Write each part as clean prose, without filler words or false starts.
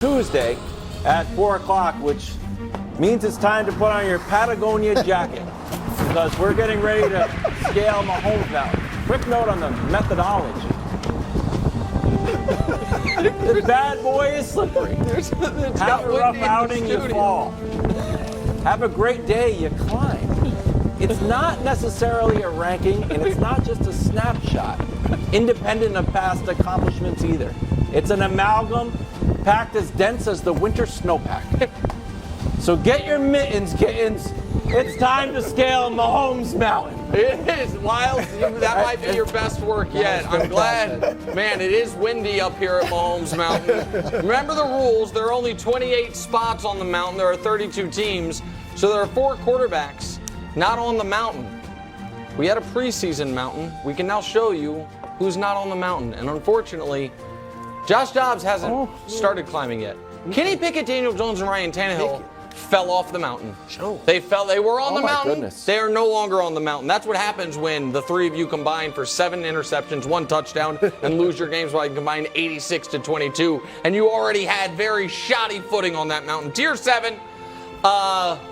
Tuesday at 4 o'clock, which means it's time to put on your Patagonia jacket because we're getting ready to scale Mahomes Mountain. Quick note on the methodology. The bad boy is slippery. Have a rough outing, you fall. Have a great day, you climb. It's not necessarily a ranking, and it's not just a snapshot, independent of past accomplishments either. It's an amalgam packed as dense as the winter snowpack. So get your mittens, kittens. It's time to scale Mahomes Mountain. It is, Miles. That might be your best work yet. I'm glad. Man, it is windy up here at Mahomes Mountain. Remember the rules. There are only 28 spots on the mountain. There are 32 teams. So there are 4 quarterbacks not on the mountain. We had a preseason mountain. We can now show you who's not on the mountain. And unfortunately, Josh Dobbs hasn't started climbing yet. Kenny Pickett, Daniel Jones, and Ryan Tannehill fell off the mountain. They were on the mountain. Goodness. They are no longer on the mountain. That's what happens when the three of you combine for 7 interceptions, 1 touchdown, and lose your games by combined 86-22. And you already had very shoddy footing on that mountain. Tier 7.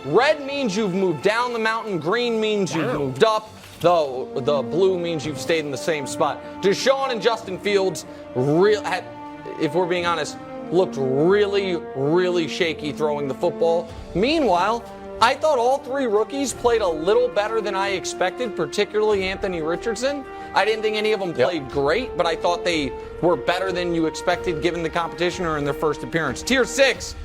Red means you've moved down the mountain. Green means you've moved up. The blue means you've stayed in the same spot. Deshaun and Justin Fields, if we're being honest, looked really, really shaky throwing the football. Meanwhile, I thought all 3 rookies played a little better than I expected, particularly Anthony Richardson. I didn't think any of them played great, but I thought they were better than you expected given the competition or in their first appearance. Tier 6.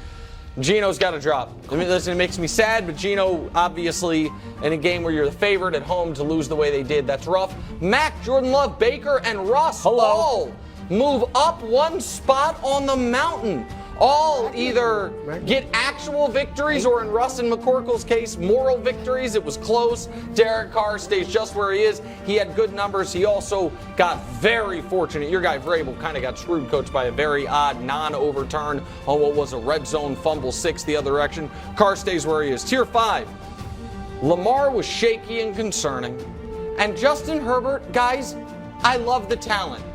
Geno's got to drop. I mean, listen, it makes me sad, but Geno, obviously, in a game where you're the favorite at home to lose the way they did, that's rough. Mac, Jordan Love, Baker, and Russ all move up 1 spot on the mountain. All either get actual victories or, in Russ and McCorkle's case, moral victories. It was close. Derek Carr stays just where he is. He had good numbers. He also got very fortunate. Your guy Vrabel kind of got screwed, coach, by a very odd non-overturn on what was a red zone fumble 6 the other direction. Carr stays where he is. Tier 5. Lamar was shaky and concerning. And Justin Herbert, guys, I love the talent.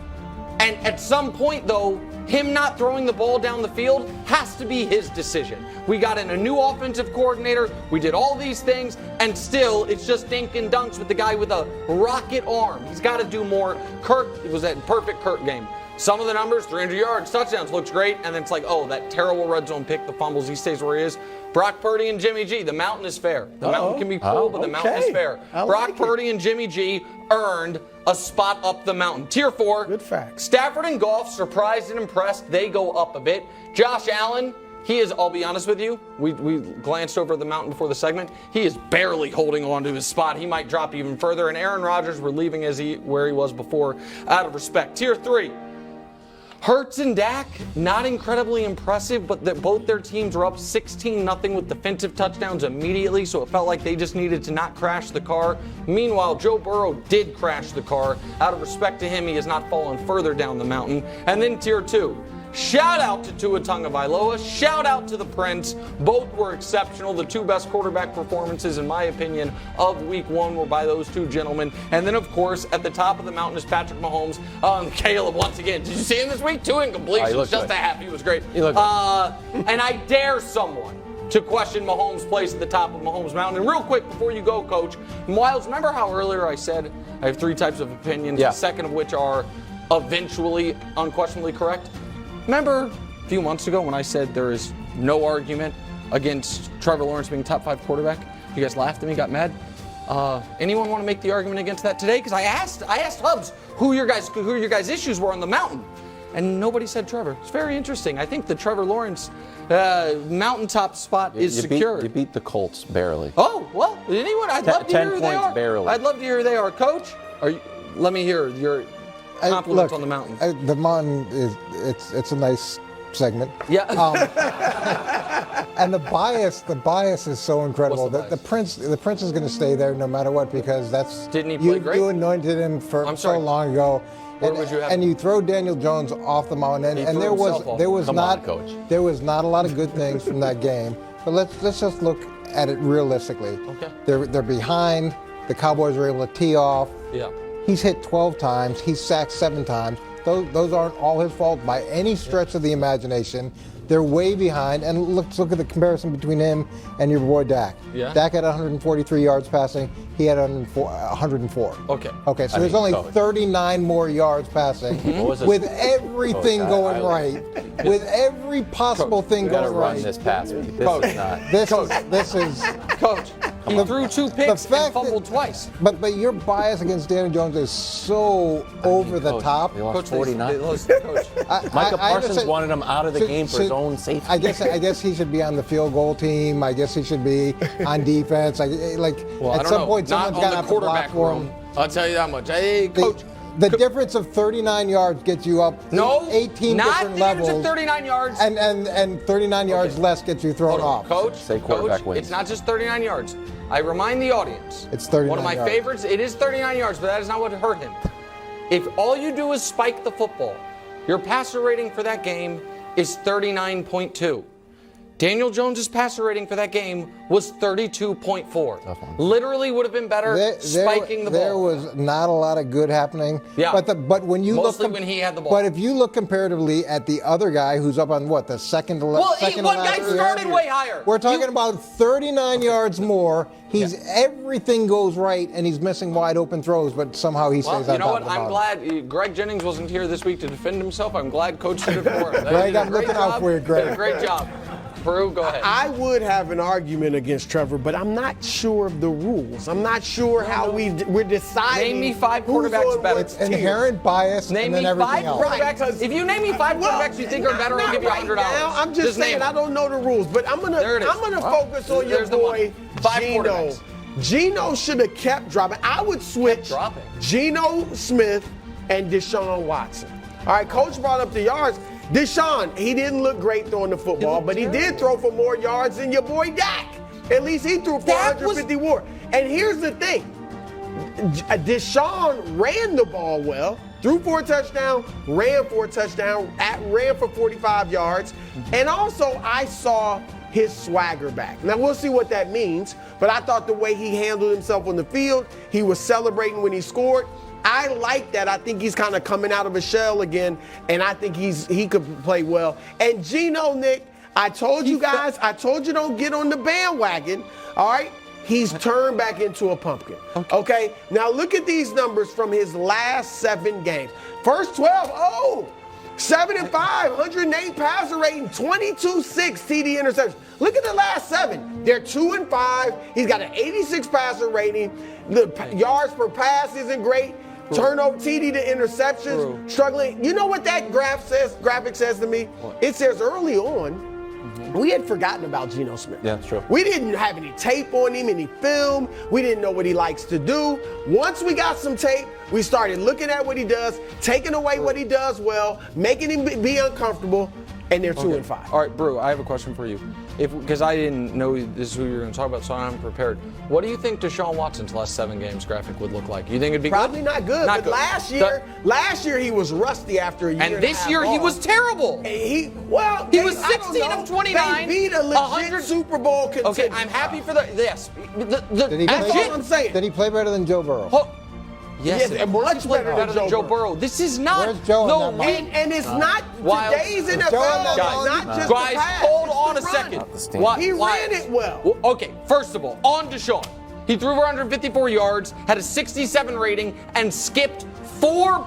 And at some point, though, him not throwing the ball down the field has to be his decision. We got in a new offensive coordinator. We did all these things, and still it's just dink and dunks with the guy with a rocket arm. He's got to do more. It was a perfect Kirk game. Some of the numbers, 300 yards, touchdowns, looks great, and then it's like, oh, that terrible red zone pick, the fumbles, he stays where he is. Brock Purdy and Jimmy G, the mountain is fair. The mountain can be cool, but the mountain is fair. Brock Purdy and Jimmy G earned a spot up the mountain. Tier 4. Good fact. Stafford and Goff, surprised and impressed. They go up a bit. Josh Allen, he is, I'll be honest with you, we glanced over the mountain before the segment. He is barely holding on to his spot. He might drop even further. And Aaron Rodgers, we're leaving where he was before out of respect. Tier 3. Hurts and Dak, not incredibly impressive, but both their teams were up 16-0 with defensive touchdowns immediately, so it felt like they just needed to not crash the car. Meanwhile, Joe Burrow did crash the car. Out of respect to him, he has not fallen further down the mountain. And then Tier 2. Shout out to Tua Tagovailoa. Shout out to the Prince. Both were exceptional. The 2 best quarterback performances, in my opinion, of Week 1 were by those 2 gentlemen. And then, of course, at the top of the mountain is Patrick Mahomes. Caleb, once again, did you see him this week? 2 incompletions, just a half. He was great. And I dare someone to question Mahomes' place at the top of Mahomes Mountain. And real quick, before you go, Coach, Miles, remember how earlier I said I have 3 types of opinions, the second of which are eventually unquestionably correct? Remember a few months ago when I said there is no argument against Trevor Lawrence being top 5 quarterback? You guys laughed at me, got mad. Anyone want to make the argument against that today? Because I asked Hubs who your guys' issues were on the mountain, and nobody said Trevor. It's very interesting. I think the Trevor Lawrence mountaintop spot is secure. You beat the Colts barely. Oh well, anyone? I'd love to hear who they are. Barely. I'd love to hear who they are, Coach. Let me hear your compliments on the mountain. The mountain it's a nice segment. Yeah. And the bias is so incredible. The Prince is going to stay there no matter what, because that's didn't he play great? You anointed him so long ago. And you throw Daniel Jones off the mountain, and there was not a lot of good things from that game. But let's just look at it realistically. Okay. They're behind. The Cowboys were able to tee off. Yeah. He's hit 12 times. He's sacked 7 times. Those aren't all his fault by any stretch of the imagination. They're way behind. And let's look at the comparison between him and your boy Dak. Yeah. Dak had 143 yards passing. He had 104. Okay. Okay, so there's only 39 more yards passing with everything going right. With every possible thing going right. Run this pass. This is Coach, he threw 2 picks and fumbled twice. But your bias against Daniel Jones is so over the top. They lost 49. Coach. Micah Parsons wanted him out of the game for his own safety. I guess he should be on the field goal team. I guess he should be on defense. At some point, someone's got to have to block for him. I'll tell you that much. Hey, Coach. The difference of 39 yards gets you up 18 different levels. Not the difference of 39 yards. And 39 yards less gets you thrown off. Coach, say quarterback wins. It's not just 39 yards. I remind the audience. It's 39 One of my yards. favorites, it is 39 yards, but that is not what hurt him. If all you do is spike the football, your passer rating for that game is 39.2. Daniel Jones' passer rating for that game was 32.4. Literally would have been better spiking the ball. There was not a lot of good happening. Yeah. But when you Mostly when he had the ball. But if you look comparatively at the other guy who's up on the second to last. Well, one guy started way higher. We're talking about 39 yards more. Everything goes right, and he's missing wide open throws, but somehow he stays on top of the ball. I'm glad Greg Jennings wasn't here this week to defend himself. I'm glad Coach did it for him. Greg, I'm looking out for you, Greg. Did a great job. Peru, go ahead. I would have an argument against Trevor, but I'm not sure of the rules. I'm not sure how we're deciding. Name me 5 quarterbacks better. It's inherent bias Name and then me everything 5 else. quarterbacks. If you name me 5 quarterbacks you think are better, I'll give you $100. Now, I'm just saying I don't know the rules, but I'm gonna focus on your boy Geno. Geno should have kept dropping. I would switch Geno Smith and Deshaun Watson. All right, Coach brought up the yards. Deshaun, he didn't look great throwing the football, but he did throw for more yards than your boy Dak. At least he threw 450 more. And here's the thing. Deshaun ran the ball well, threw for a touchdown, ran for a touchdown, ran for 45 yards. And also, I saw his swagger back. Now, we'll see what that means, but I thought the way he handled himself on the field, he was celebrating when he scored. I like that. I think he's kind of coming out of a shell again, and I think he could play well. And Geno, Nick, I told you guys, don't get on the bandwagon, all right? He's turned back into a pumpkin, okay? Now look at these numbers from his last 7 games. First 12, 7-5, 108 passer rating, 22-6 TD interceptions. Look at the last 7. They're 2-5. He's got an 86 passer rating. The yards per pass isn't great. Turnover, TD to interceptions, struggling. You know what that graphic says to me? It says early on, we had forgotten about Geno Smith. Yeah, that's true. We didn't have any tape on him, any film. We didn't know what he likes to do. Once we got some tape, we started looking at what he does, taking away what he does well, making him be uncomfortable, and they're 2-5. All right, Brew, I have a question for you. Because I didn't know this is who you were going to talk about, so I'm prepared. What do you think Deshaun Watson's last 7 games graphic would look like? You think it'd be probably not good? Not but good. Last year he was rusty after a year. And this year he was terrible. He was 16 of 29. They beat a legit Super Bowl contender. Okay, I'm happy for yes. That's all I'm saying. Did he play better than Joe Burrow? Yes, much better than Joe Burrow. This is not. Where's Joe and it's not today's NFL. Not just guys, the pass. hold on a second. He ran it well. Okay, first of all, on Deshaun. He threw for 154 yards, had a 67 rating, and skipped 4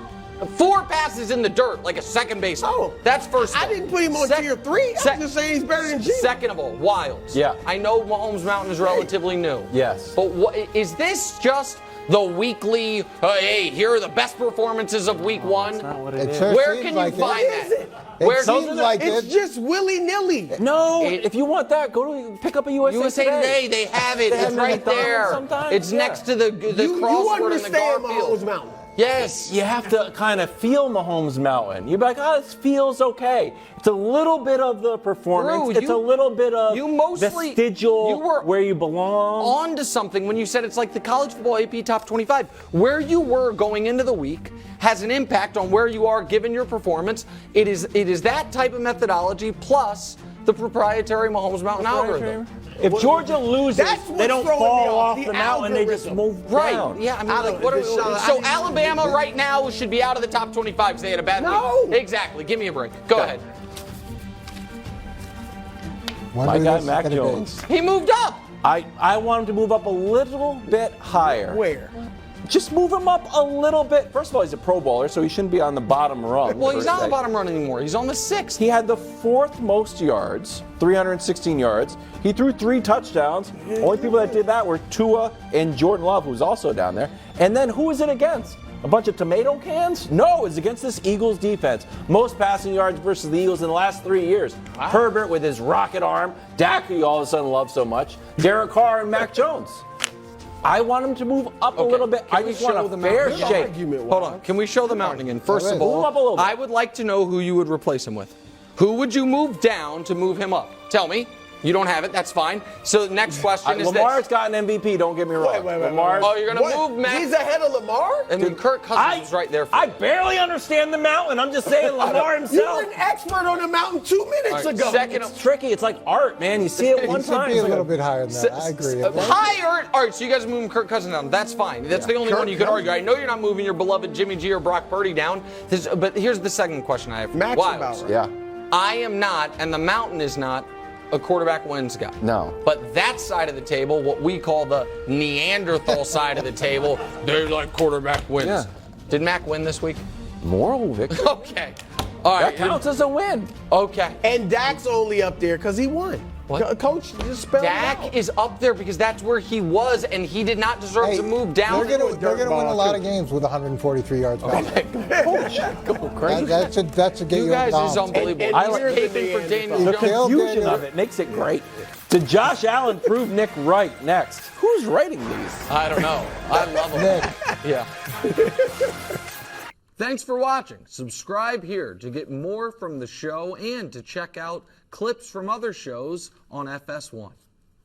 passes in the dirt like a second baseman. Oh, that's first of all. I didn't put him on tier 3. I'm just saying he's better than Geno. Second of all, Wilds. Yeah. I know Mahomes Mountain is relatively new. Yes. But what is this just the weekly, hey, here are the best performances of week 1? That's not what it is. Where can you find that? It seems like it's just willy-nilly. No, if you want that, go to pick up a USA Today. They have it. It's right there. It's next to the crossword in the Garfield. Mahomes Mountain. Yes. You have to kind of feel Mahomes Mountain. You're like, this feels okay. It's a little bit of the performance. It's a little bit of vestigial where you belong. On to something when you said it's like the college football AP Top 25. Where you were going into the week has an impact on where you are given your performance. It is that type of methodology plus the proprietary Mahomes Mountain algorithm. If Georgia loses, they don't fall off the mountain, they just move down. Yeah, I mean, so Alabama right now should be out of the top 25 because they had a bad week. Exactly. Give me a break. Go ahead. My guy, Mac Jones. He moved up. I want him to move up a little bit higher. Where? Just move him up a little bit. First of all, he's a Pro Bowler, so he shouldn't be on the bottom rung. Well, he's not on the bottom run anymore. He's on the 6th. He had the 4th most yards, 316 yards. He threw 3 touchdowns. Only people that did that were Tua and Jordan Love, who's also down there. And then who is it against? A bunch of tomato cans? No, it's against this Eagles defense. Most passing yards versus the Eagles in the last 3 years. Wow. Herbert with his rocket arm. Dak, who you all of a sudden love so much. Derek Carr and Mac Jones. I want him to move up a little bit. I just want a fair shake. Hold on. Can we show the mountain again? First of all, I would like to know who you would replace him with. Who would you move down to move him up? Tell me. You don't have it. That's fine. So the next question is Lamar's got an MVP. Don't get me wrong. Wait. Oh, you're going to move Mac? He's ahead of Lamar? I mean, Kirk Cousins is right there for I you. barely understand the mountain. I'm just saying Lamar himself. You were an expert on the mountain 2 minutes ago. It's tricky. It's like art, man. You see it one time. He should be a little bit higher than that. I agree. Higher? All right, so you guys are moving Kirk Cousins down. That's fine. That's the only one you could argue. I know you're not moving your beloved Jimmy G or Brock Purdy down. But here's the second question I have. Max, yeah. I am not, and the mountain is not, a quarterback wins guy. No. But that side of the table, what we call the Neanderthal side of the table, they like quarterback wins. Yeah. Did Mac win this week? Moral victory. Okay. All right. That counts as a win. Okay. And Dak's only up there because he won. What? Coach, just spell it out. Dak is up there because that's where he was, and he did not deserve to move down. They're going to win a lot of games with 143 yards. Go crazy. That's a game. You guys is unbelievable. I like taping for Daniel The Jones. confusion of it makes it great. Did Josh Allen prove Nick Wright next? Who's writing these? I don't know. I love them. Nick. Yeah. Thanks for watching. Subscribe here to get more from the show and to check out clips from other shows on FS1.